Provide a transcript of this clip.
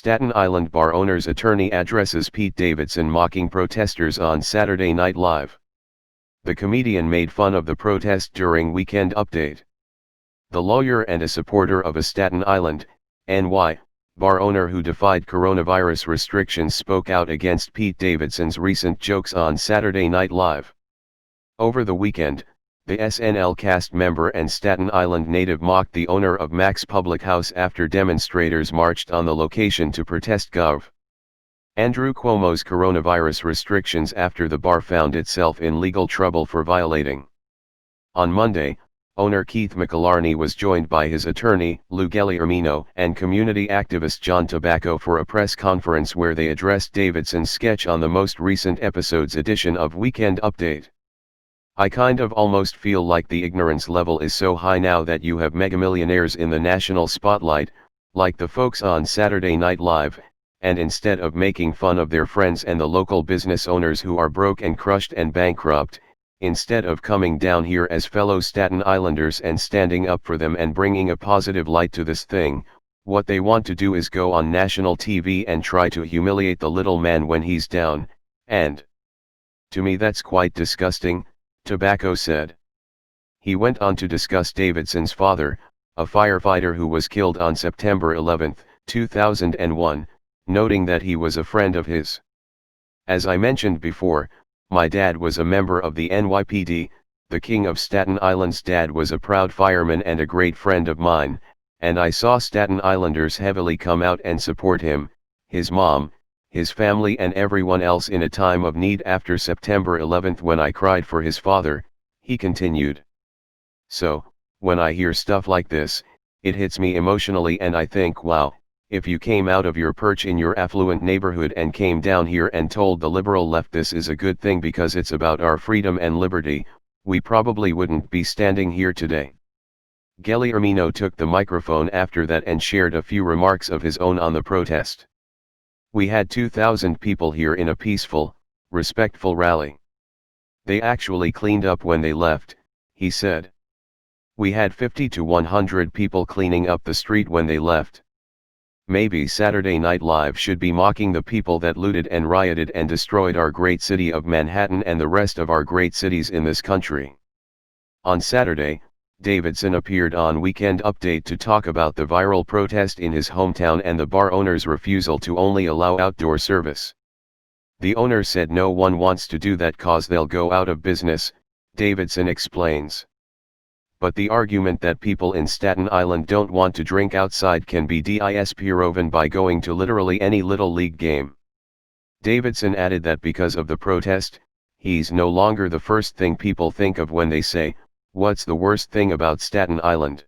Staten Island bar owner's attorney addresses Pete Davidson mocking protesters on Saturday Night Live. The comedian made fun of the protest during Weekend Update. The lawyer and a supporter of a Staten Island, NY, bar owner who defied coronavirus restrictions spoke out against Pete Davidson's recent jokes on Saturday Night Live. Over the weekend, the SNL cast member and Staten Island native mocked the owner of Mac's Public House after demonstrators marched on the location to protest Gov. Andrew Cuomo's coronavirus restrictions after the bar found itself in legal trouble for violating. On Monday, owner Keith McIlharney was joined by his attorney, Lou Guglielmino, and community activist John Tobacco for a press conference where they addressed Davidson's sketch on the most recent episode's edition of Weekend Update. "I kind of almost feel like the ignorance level is so high now that you have megamillionaires in the national spotlight, like the folks on Saturday Night Live, and instead of making fun of their friends and the local business owners who are broke and crushed and bankrupt, instead of coming down here as fellow Staten Islanders and standing up for them and bringing a positive light to this thing, what they want to do is go on national TV and try to humiliate the little man when he's down, and to me that's quite disgusting," Tobacco said. He went on to discuss Davidson's father, a firefighter who was killed on September 11, 2001, noting that he was a friend of his. "As I mentioned before, my dad was a member of the NYPD, the King of Staten Island's dad was a proud fireman and a great friend of mine, and I saw Staten Islanders heavily come out and support him, his mom, his family and everyone else in a time of need after September 11 when I cried for his father," he continued. "So, when I hear stuff like this, it hits me emotionally and I think, wow, if you came out of your perch in your affluent neighborhood and came down here and told the liberal left this is a good thing because it's about our freedom and liberty, we probably wouldn't be standing here today." Guglielmino took the microphone after that and shared a few remarks of his own on the protest. "We had 2,000 people here in a peaceful, respectful rally. They actually cleaned up when they left," he said. "We had 50 to 100 people cleaning up the street when they left. Maybe Saturday Night Live should be mocking the people that looted and rioted and destroyed our great city of Manhattan and the rest of our great cities in this country." On Saturday, Davidson appeared on Weekend Update to talk about the viral protest in his hometown and the bar owner's refusal to only allow outdoor service. "The owner said no one wants to do that cause they'll go out of business," Davidson explains. "But the argument that people in Staten Island don't want to drink outside can be disproven by going to literally any little league game." Davidson added that because of the protest, he's no longer the first thing people think of when they say, "What's the worst thing about Staten Island?"